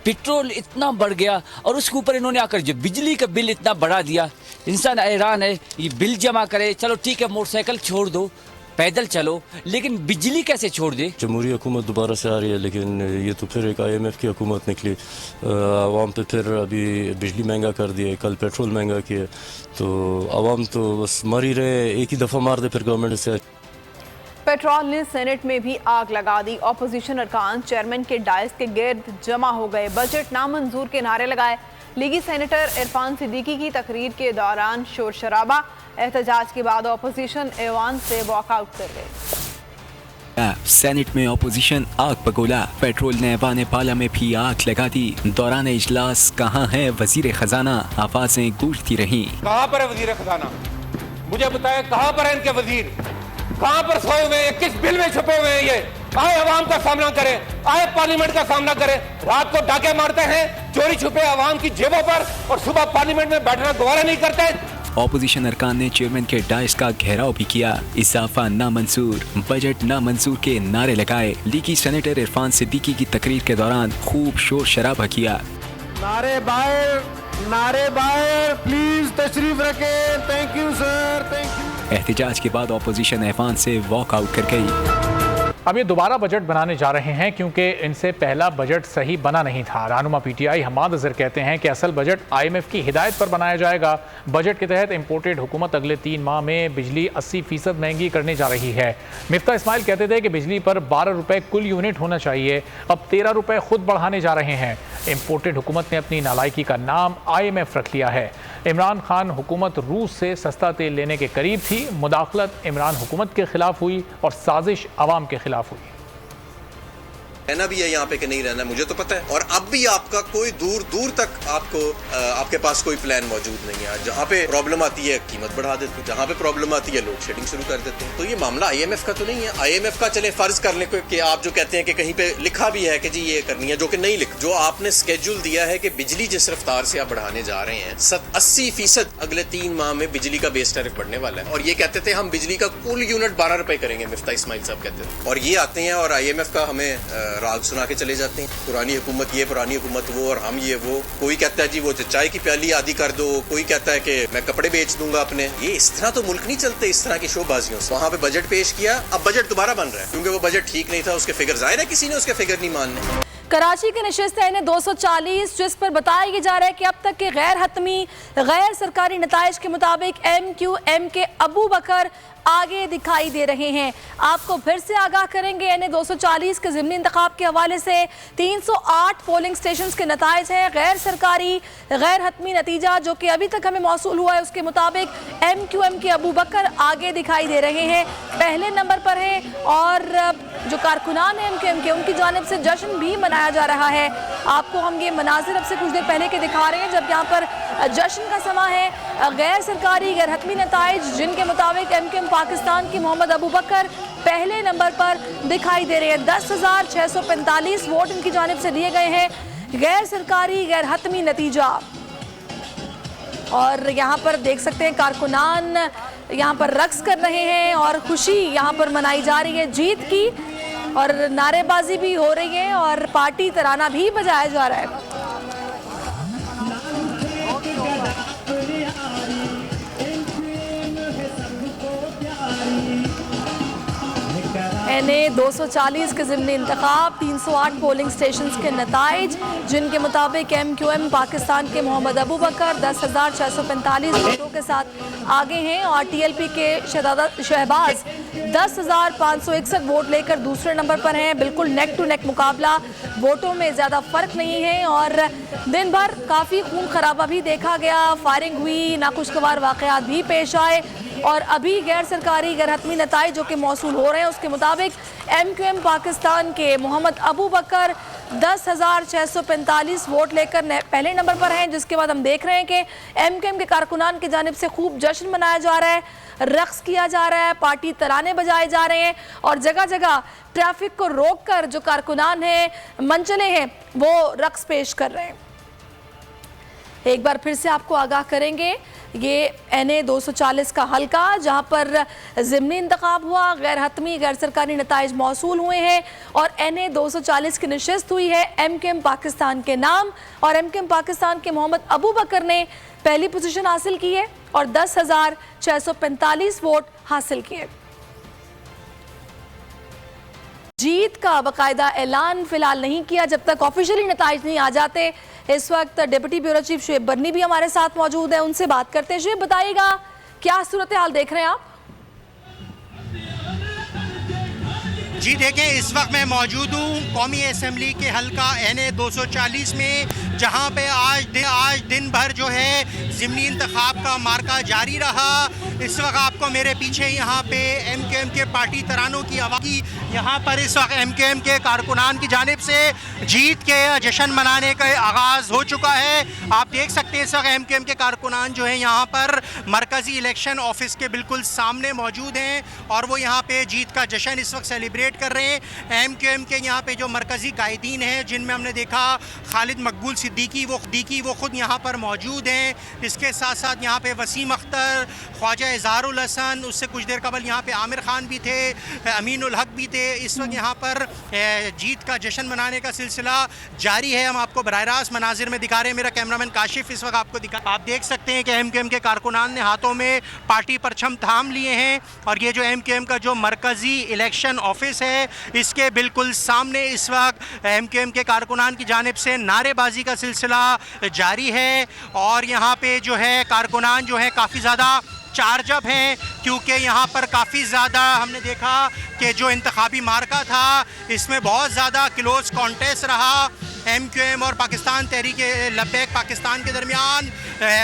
Speaker 16: पेट्रोल इतना बढ़ गया और उसके ऊपर इन्होंने आकर जो बिजली का बिल इतना बढ़ा दिया। इंसान हैरान है, ये बिल जमा करे, चलो ठीक है मोटरसाइकिल छोड़ दो, पैदल चलो, लेकिन बिजली कैसे छोड़ दे।
Speaker 17: जमहूरी हुकूमत दोबारा से आ रही है, लेकिन ये तो फिर एक IMF की हुकूमत निकली, आवाम पे फिर अभी बिजली महंगा कर दिया, कल पेट्रोल महंगा किया, तो आवाम तो बस मर ही रहे। एक ही दफ़ा मार दे फिर गवर्नमेंट से।
Speaker 2: पेट्रोल ने सेनेट में भी आग लगा दी। ऑपोजिशन अरकान चेयरमैन के डायस के गिर्द जमा हो गए, बजट नामंजूर के नारे लगाए। लीगी सेनेटर इरफान सिद्दीकी की तकरीर के दौरान शोर शराबा। एहतजाज के बाद ऑपोजिशन ऐवान से वॉकआउट कर गई।
Speaker 7: सेनेट में ऑपोजिशन आग बगोला, पेट्रोल ने ऐवान पाला में भी आग लगा दी। दौरान इजलास कहाँ है वजीर खजाना, आवाजें गूंजती रहीं।
Speaker 18: कहाँ पर है वजीर खजाना, मुझे बताए कहाँ पर है इनके वजीर, कहाँ पर सोए हुए हैं, किस बिल में छुपे हुए हैं। ये आए अवाम का सामना करें, आए पार्लियामेंट का सामना करें। रात को डाके मारते हैं चोरी छुपे अवाम की जेबों पर और सुबह पार्लियामेंट में बैठना गवारा नहीं करते।
Speaker 7: ऑपोजिशन अरकान ने चेयरमैन के डायस का घेराव भी किया। इजाफा नामंजूर, बजट नामंजूर के नारे लगाए। लीगी सेनेटर इरफान सिद्दीकी की तकरीर के दौरान खूब शोर शराबा किया।
Speaker 18: नारे बाहर प्लीज तशरीफ रखें, thank you sir, thank you.
Speaker 7: एहतजाज के बाद ऑपोजिशन ऐवान से वॉकआउट कर गई।
Speaker 3: अब ये दोबारा बजट बनाने जा रहे हैं क्योंकि इनसे पहला बजट सही बना नहीं था। रहनुमा PTI हमाद अजहर कहते हैं कि असल बजट IMF की हिदायत पर बनाया जाएगा। बजट के तहत इम्पोर्टेड हुकूमत अगले 3 माह में बिजली 80% महंगी करने जा रही है। मिफ्ता इस्माइल कहते थे कि बिजली पर 12 रुपये कुल यूनिट होना चाहिए, अब 13 रुपये खुद बढ़ाने जा रहे हैं। इम्पोर्टेड हुकूमत ने अपनी नालायकी का नाम IMF रख लिया है। इमरान खान हुकूमत रूस से सस्ता तेल लेने के करीब थी। मुदाखलत इमरान हुकूमत के खिलाफ हुई और साजिश अवाम के खिलाफ हुई।
Speaker 19: रहना भी है यहाँ पे कि नहीं रहना मुझे तो पता है, और अब भी आपका कोई दूर दूर तक आपको आपके पास कोई प्लान मौजूद नहीं है। जहाँ पे प्रॉब्लम आती है कीमत बढ़ा देते हैं, जहाँ पे प्रॉब्लम आती है लोड शेडिंग शुरू कर देते हैं। तो ये मामला IMF का तो नहीं है। IMF का चले फर्ज कर ले कि आप जो कहते हैं कि कहीं पे लिखा भी है कि जी ये करनी है, जो कि नहीं लिखा। जो आपने स्केड्यूल दिया है कि बिजली जिस रफ्तार से आप बढ़ाने जा रहे हैं 80% अगले 3 माह में बिजली का बेस टैरिफ बढ़ने वाला है। और ये कहते थे हम बिजली का कुल यूनिट 12 रुपए करेंगे, मिफ्ता इस्माइल साहब कहते थे। और ये आते हैं और IMF का हमें राग सुना के चले जाते हैं, पुरानी हुकूमत ये, पुरानी हुकूमत वो, और हम ये वो। कोई कहता है जी वो चाय की प्याली आधी कर दो, कोई कहता है कि मैं कपड़े बेच दूंगा अपने। ये इस तरह तो मुल्क नहीं चलते, इस तरह की शोबाजियों से। वहाँ पे बजट पेश किया, अब बजट दोबारा बन रहा है क्योंकि वो बजट ठीक नहीं था। उसके फिगर जाहिर है किसी ने उसके फिगर नहीं मानने।
Speaker 1: कराची की नशिस्त है 240, जिस पर बताया जा रहा है कि अब तक के गैर हतमी गैर सरकारी नताइज के मुताबिक MQM के अबू बकर आगे दिखाई दे रहे हैं। आपको फिर से आगाह करेंगे NA 240 के ज़िमनी इंतखाब के हवाले से 308 पोलिंग स्टेशन के नताइज हैं। गैर सरकारी गैर हतमी नतीजा जो कि अभी तक हमें मौसूल हुआ है उसके मुताबिक MQM के अबू बकर आगे दिखाई दे रहे हैं, पहले नंबर पर है। और जो कारकुनान है MQM के, उनकी जानिब से जश्न भी मनाया जा रहा है। आपको हम ये मनाजिर अब से कुछ देर पहले के दिखा रहे हैं जब यहाँ पर जश्न का समा है। गैर सरकारी गैर हतमी नताइज जिनके मुताबिक MQM पाकिस्तान की मोहम्मद अबू बकर पहले नंबर पर दिखाई दे रहे हैं। 10,645 वोट इनकी जानिब से लिए गए हैं। गैर सरकारी गैर हतमी नतीजा, और यहाँ पर देख सकते हैं कारकुनान यहाँ पर रक्स कर रहे हैं और खुशी यहाँ पर मनाई जा रही है जीत की, और नारेबाजी भी हो रही है और पार्टी तराना भी बजाया जा रहा है। NA 240 के ज़िमनी इंतखाब 308 पोलिंग स्टेशन के नताइज जिनके मुताबिक MQM पाकिस्तान के मोहम्मद अबू बकर 10,645 वोटों के साथ आगे हैं और TLP के शहबाज 10,561 वोट लेकर दूसरे नंबर पर हैं। बिल्कुल नेक टू नेक मुकाबला, वोटों में ज़्यादा फ़र्क नहीं है और दिन भर काफ़ी खून खराबा भी देखा गया, फायरिंग हुई, नाखुशगवार वाक़यात भी पेश आए। और अभी गैर सरकारी गैर हतमी नताइज जो कि मौसूल हो रहे हैं उसके मुताबिक MQM पाकिस्तान के मोहम्मद अबू बकर 10,645 वोट लेकर पहले नंबर पर हैं, जिसके बाद हम देख रहे हैं कि MQM के कारकुनान की जानिब से खूब जश्न मनाया जा रहा है, रक्स किया जा रहा है, पार्टी तराने बजाए जा रहे हैं और जगह जगह ट्रैफिक को रोककर जो कारकुनान हैं, मंचले हैं, वो रक्स पेश कर रहे हैं। एक बार फिर से आपको आगाह करेंगे, ये NA 240 का हल्का जहां पर ज़िमनी इंतखाब हुआ, गैर हतमी गैर सरकारी नताइज मौसूल हुए हैं और NA 240 की नशिस्त हुई है MQM पाकिस्तान के नाम और MQM पाकिस्तान के मोहम्मद अबू बकर ने पहली पोजीशन हासिल की है और 10,645 वोट हासिल किए। जीत का बाकायदा ऐलान फिलहाल नहीं किया जब तक ऑफिशियली नताइज नहीं आ जाते। इस वक्त डिप्टी ब्यूरो चीफ शुएब बरनी भी हमारे साथ मौजूद है, उनसे बात करते हैं। शुएब, बताइएगा क्या सूरत हाल देख रहे हैं आप?
Speaker 5: जी देखें, इस वक्त मैं मौजूद हूँ कौमी असम्बली के हल्का NA 240 में, जहाँ पे आज दिन भर जो है ज़िमनी इंतखाब का मार्का जारी रहा। इस वक्त आपको मेरे पीछे यहाँ पे MQM के पार्टी तरानों की आवाज़ की, यहाँ पर इस वक्त MQM के कारकुनान की जानिब से जीत के जश्न मनाने का आगाज़ हो चुका है। आप देख सकते हैं इस वक्त MQM के कारकुनान जो है यहाँ पर मरकज़ी इलेक्शन ऑफिस के बिल्कुल सामने मौजूद हैं और वो यहाँ पे जीत का जश्न इस वक्त सेलिब्रेट कर रहे हैं। MQM के यहाँ पे जो मरकज़ी कायदीन हैं, जिनमें हमने देखा खालिद मकबूल सिद्दीकी वो खुद यहाँ पर मौजूद हैं। इसके साथ साथ यहाँ पे वसीम अख्तर, ख्वाजा इज़हारुल हसन, उससे कुछ देर कबल यहाँ पे आमिर खान भी थे, अमीनुल हक भी थे। इस वक्त यहाँ पर जीत का जश्न मनाने का सिलसिला जारी है। हम आपको बराह रास्त मनाजिर में दिखा रहे हैं, मेरा कैमरामैन काशिफ इस वक्त आपको दिखा। आप देख सकते हैं कि MQM के कारकुनान ने हाथों में पार्टी परचम थाम लिए हैं और ये जो MQM का जो मरकज़ी इलेक्शन ऑफिस है इसके बिल्कुल सामने इस वक्त MQM के कारकुनान की जानिब से नारेबाजी का सिलसिला जारी है और यहाँ पे जो है कारकुनान जो है काफ़ी ज़्यादा चार्ज अप हैं, क्योंकि यहाँ पर काफ़ी ज़्यादा हमने देखा कि जो इंतखाबी मार्का था इसमें बहुत ज़्यादा क्लोज कॉन्टेस्ट रहा। MQM और पाकिस्तान तहरीक लब्बैक पाकिस्तान के दरमियान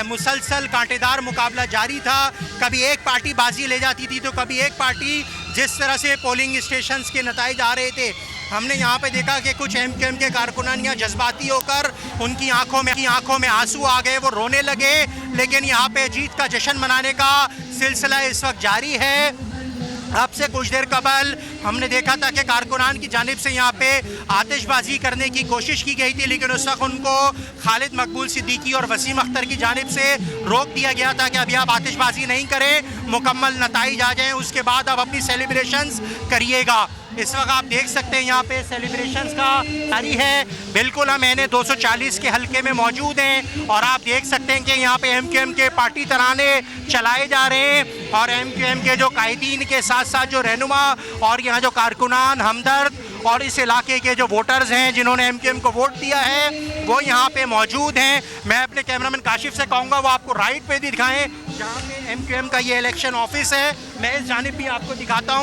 Speaker 5: मुसलसल कांटेदार मुकाबला जारी था। कभी एक पार्टी बाजी ले जाती थी तो कभी एक पार्टी। जिस तरह से पोलिंग स्टेशंस के नताइज आ रहे थे, हमने यहाँ पे देखा कि कुछ MQM के कारकुनान या जज्बाती होकर उनकी आंखों में आंसू आ गए, वो रोने लगे। लेकिन यहाँ पे जीत का जश्न मनाने का सिलसिला इस वक्त जारी है। अब से कुछ देर कबल हमने देखा था कि कारकुनान की जानिब से यहाँ पे आतिशबाजी करने की कोशिश की गई थी, लेकिन उस वक्त उनको खालिद मकबूल सिद्दीकी और वसीम अख्तर की जानिब से रोक दिया गया था कि अभी आप आतिशबाजी नहीं करें, मुकम्मल नताइज आ जाएँ, उसके बाद आप अपनी सेलिब्रेशंस करिएगा। इस वक्त आप देख सकते हैं यहाँ पे सेलिब्रेशंस का जारी है। बिल्कुल हम NA 240 के हल्के में मौजूद हैं और आप देख सकते हैं कि यहाँ पे MQM के पार्टी तराने चलाए जा रहे हैं और MQM के जो कायदीन के साथ साथ जो रहनुमा और यहाँ जो कारकुनान हमदर्द और इस इलाके के जो वोटर्स हैं जिन्होंने MQM को वोट दिया है वो यहाँ पे मौजूद हैं। मैं अपने कैमरामैन काशिफ से कहूँगा वो आपको राइट पे दिखाएं जहाँ पे MQM का ये इलेक्शन ऑफिस है। मैं इस जानिब भी आपको दिखाता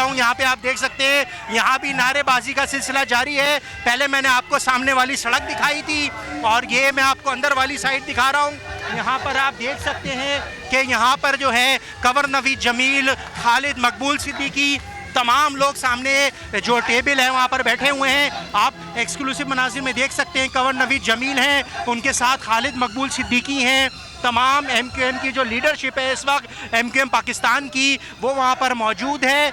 Speaker 5: हूँ, यहाँ पे आप देख सकते हैं, यहाँ भी नारेबाजी का सिलसिला जारी है। पहले मैंने आपको सामने वाली सड़क दिखाई थी और ये मैं आपको अंदर वाली साइड दिखा रहा हूँ। यहाँ पर आप देख सकते हैं कि यहाँ पर जो है कंवर नवीद जमील, खालिद मकबूल सिद्दीकी, तमाम लोग सामने जो टेबल है वहाँ पर बैठे हुए हैं। आप एक्सक्लूसिव मनाजिर में देख सकते हैं, कंवर नवीद जमील हैं, उनके साथ खालिद मकबूल सिद्दीकी हैं। तमाम MQM की जो लीडरशिप है इस वक्त MQM पाकिस्तान की, वो वहाँ पर मौजूद है,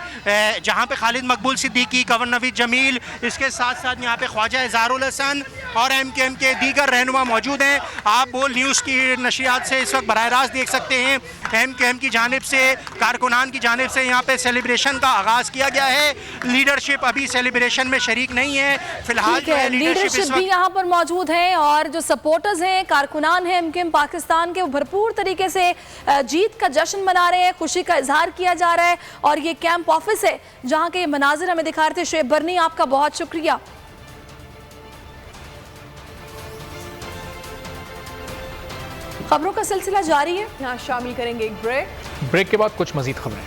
Speaker 5: जहाँ पे खालिद मकबूल सिद्दीकी, कंवर नवीद जमील, इसके साथ साथ यहाँ पे ख्वाजा इज़हारुल हसन और MQM के दीगर रहनुमा मौजूद हैं। आप बोल न्यूज़ की नशियात से इस वक्त बराह रास्त देख सकते हैं MQM की जानिब से, कारकुनान की जानिब से यहाँ पे सेलिब्रेशन का आगाज़ किया गया है। लीडरशिप अभी सेलिब्रेशन में शरीक नहीं है फिलहाल।
Speaker 1: लीडरशिप भी यहाँ पर मौजूद है और जो सपोर्टर्स हैं, कारकुनान हैं MQM पाकिस्तान के, वो भरपूर तरीके से जीत का जश्न मना रहे हैं, खुशी का इजहार किया जा रहा है। और ये कैंप ऑफिस है जहाँ के मनाजिर हमें दिखा रहे थे। शुएब बरनी, आपका बहुत शुक्रिया। खबरों का सिलसिला जारी है,
Speaker 2: यहाँ शामिल करेंगे एक
Speaker 3: ब्रेक के बाद कुछ मजीद खबरें।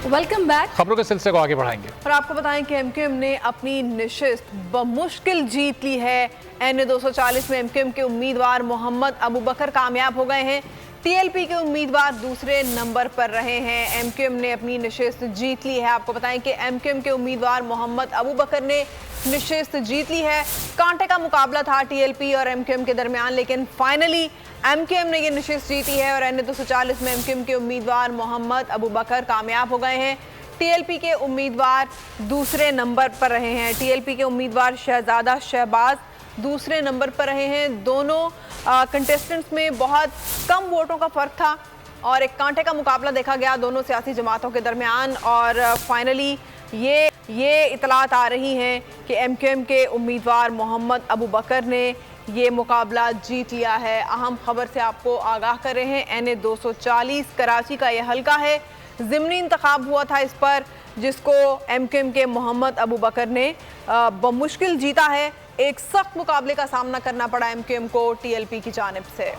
Speaker 1: Welcome back.
Speaker 3: खबरों के सिलसिले को आगे बढ़ाएंगे
Speaker 2: और आपको बताएं कि MQM ने अपनी निशिस्त बमुश्किल जीत ली है। NA 240 में MQM के उम्मीदवार मोहम्मद अबू बकर कामयाब हो गए हैं। TLP के उम्मीदवार दूसरे नंबर पर रहे हैं। MQM ने अपनी निशिस्त जीत ली है। आपको बताएं कि MQM के उम्मीदवार मोहम्मद अबू बकर ने निशिस्त जीत ली है। कांटे का मुकाबला था TLP और MQM के दरमियान, लेकिन फाइनली MQM ने ये निशिस्त जीती है और NA 240 में MQM के उम्मीदवार मोहम्मद अबू बकर कामयाब हो गए हैं। TLP के उम्मीदवार दूसरे नंबर पर रहे हैं। TLP के उम्मीदवार शहजादा शहबाज दूसरे नंबर पर रहे हैं। दोनों कंटेस्टेंट्स में बहुत कम वोटों का फ़र्क था और एक कांटे का मुकाबला देखा गया दोनों सियासी जमातों के दरमियान। और फाइनली ये इतलात आ रही हैं कि MQM के उम्मीदवार मोहम्मद अबू बकर ने ये मुकाबला जीत लिया है। अहम खबर से आपको आगाह कर रहे हैं। NA 240 कराची का यह हल्का है। ज़िमनी इंतखाब हुआ था इस पर, जिसको MQM के मोहम्मद अबू बकर ने बमुश्किल जीता है। एक सख्त मुकाबले का सामना करना पड़ा MQM को TLP की जानिब से।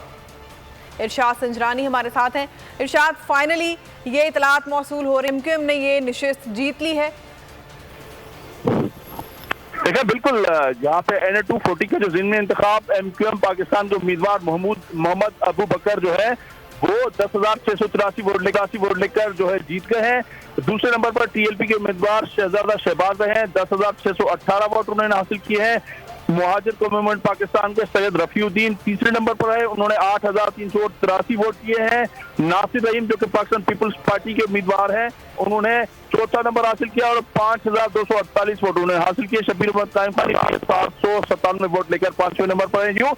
Speaker 2: इरशाद संजरानी हमारे साथ हैं। इरशाद, फाइनली ये इतलात मौसूल हो रही है, MQM ने ये निशिस्त जीत ली है।
Speaker 20: देखिए, बिल्कुल यहाँ पे NA 240 के जो ज़िमनी इंतखाब MQM पाकिस्तान के उम्मीदवार मोहम्मद अबू बकर जो है वो 10,683 वोट लेकर जो है जीत गए हैं। दूसरे नंबर पर TLP के उम्मीदवार शहजादा शहबाज हैं, 10,618 वोट उन्होंने हासिल किए हैं। मुहाजिर कौमी मूवमेंट पाकिस्तान के सैयद रफीउद्दीन तीसरे नंबर पर है, उन्होंने 8,383 वोट किए हैं। नासिर रहीम जो कि पाकिस्तान पीपल्स पार्टी के उम्मीदवार हैं, उन्होंने चौथा नंबर हासिल किया और 5,248 वोट उन्होंने हासिल किए। शबीर अहमद कायम खानी 797 वोट लेकर 5वें नंबर पर है। यूं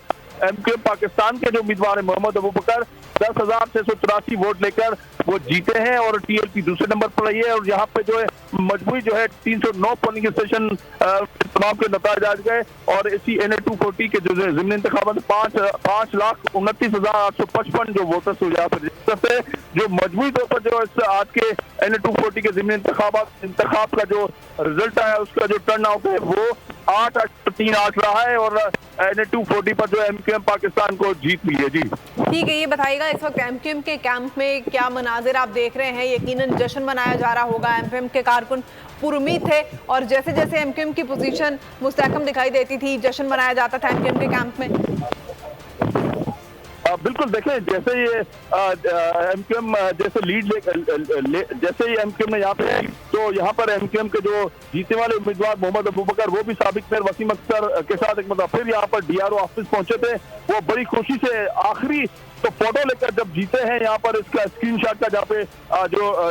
Speaker 20: MQM पाकिस्तान के जो उम्मीदवार है मोहम्मद अबू बकर 10,683 वोट लेकर वो जीते हैं और TLP दूसरे नंबर पर रही है। और यहाँ पे जो है मजबूरी जो है 309 पोलिंग स्टेशन चुनाव के नतीजे आ गए और इसी NA 240 के जो ज़िमनी इंतखाबात 5,29,855 जो वोटर्स यहाँ पर थे, जो मजबूरी तौर पर जो आज के NA 240 के ज़िमनी इंतखाब का जो रिजल्ट आया उसका जो टर्न आउट है वो 8,838 रहा है और NA 240 पर जो MQM पाकिस्तान को जीत ली है। जी
Speaker 2: ठीक है, ये बताइएगा इस वक्त MQM के कैंप में क्या मनाजिर आप देख रहे हैं? यकीनन जश्न मनाया जा रहा होगा। MQM के कारकुन पुरुमीद थे और जैसे जैसे MQM की पोजीशन मुस्तहकम दिखाई देती थी, जश्न मनाया जाता था MQM के कैंप में।
Speaker 20: बिल्कुल, देखें जैसे ये MQM जैसे लीड जैसे ये MQM ने यहाँ पे तो यहाँ पर MQM के जो जीतने वाले उम्मीदवार मोहम्मद अबू बकर वो भी साबिक मेयर वसीम अख्तर के साथ एक मतलब फिर यहाँ पर DRO ऑफिस पहुंचे थे। वो बड़ी खुशी से आखिरी तो फोटो लेकर जब जीते हैं यहाँ पर इसका स्क्रीनशॉट का जहाँ पे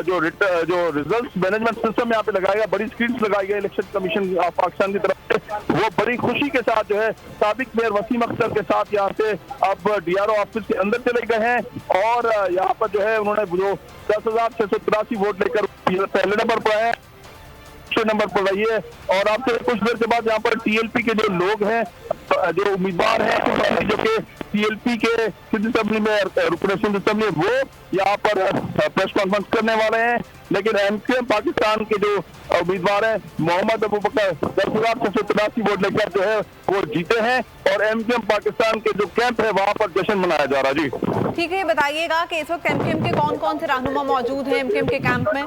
Speaker 20: जो रिजल्ट मैनेजमेंट सिस्टम यहाँ पे लगाया गया, बड़ी स्क्रीन लगाई गई इलेक्शन कमीशन पाकिस्तान की तरफ से, वो बड़ी खुशी के साथ जो है साबिक मेयर वसीम अख्तर के साथ यहाँ से अब DRO ऑफिस के अंदर चले गए हैं और यहाँ पर जो है उन्होंने जो 10,683 वोट लेकर पहले नंबर पर है। दूसरे नंबर पर रही है। और आपसे कुछ देर के बाद यहाँ पर टीएलपी के जो लोग हैं, जो उम्मीदवार हैं जो कि टीएलपी के सिंध असेंबली में रुकन सिंध असेंबली, वो यहाँ पर प्रेस कॉन्फ्रेंस करने वाले हैं। लेकिन एमक्यूएम पाकिस्तान के जो उम्मीदवार हैं मोहम्मद अबू बकर 10,683 वोट लेकर जो है वो जीते हैं और एमक्यूएम पाकिस्तान के जो कैंप है वहाँ पर जश्न मनाया जा रहा है। जी
Speaker 2: ठीक है, बताइएगा कि इस वक्त एमक्यूएम के कौन कौन से रहनुमा मौजूद हैं एमक्यूएम के कैंप में?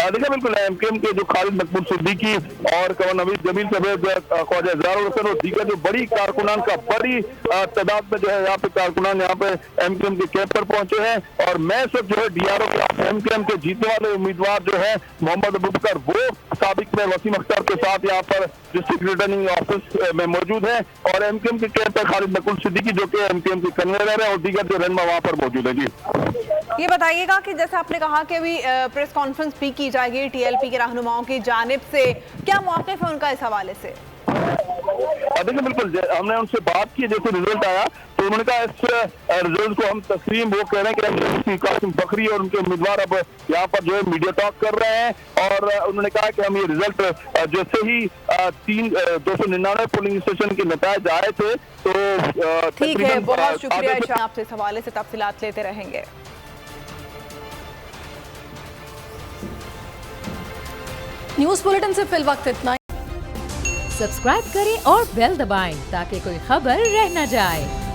Speaker 20: देखिए बिल्कुल एमक्यूएम के जो खालिद मकबूल सिद्दीकी और कमर नवीद जमील सफेद, ख्वाजा इजहारुल हसन और दीगर जो बड़ी कारकुनान का बड़ी तादाद में जो है यहाँ पे कारकुनान यहाँ पे एमक्यूएम के कैंप पर पहुंचे हैं। और मैं सब जो है डीआरओ के एमक्यूएम के जीतने वाले उम्मीदवार जो है मोहम्मद अबू बकर, वो साबिक में वसीम अख्तर के साथ यहाँ पर डिस्ट्रिक्ट रिटर्निंग ऑफिस में मौजूद है। और एमक्यूएम के कैंप पर खालिद मकबूल सिद्दीकी जो कि एमक्यूएम के कन्वीनर है और दीगर जो रहनुमा वहाँ पर मौजूद है। जी
Speaker 2: ये बताइएगा कि जैसे आपने कहा कि अभी प्रेस कॉन्फ्रेंस भी की जाएगी टीएलपी के रहनुमाओं की जानिब से, क्या मौक़िफ़ है उनका इस हवाले से?
Speaker 20: देखिए बिल्कुल हमने उनसे बात की, जैसे रिजल्ट आया तो उन्होंने कहा इस रिजल्ट को हम तस्लीम, वो कह रहे हैं कि कासिम फखरी और उनके उम्मीदवार अब यहाँ पर जो है मीडिया टॉक कर रहे हैं। और उन्होंने कहा कि हम ये रिजल्ट जैसे ही 299 पोलिंग स्टेशन के नतीजे आए थे तो
Speaker 2: ठीक है, बहुत शुक्रिया आपसे इस हवाले से तफसीलात लेते रहेंगे।
Speaker 1: न्यूज़ बुलेटिन से फिल वक्त इतना।
Speaker 21: सब्सक्राइब करें और बेल दबाएं ताकि कोई खबर रह न जाए।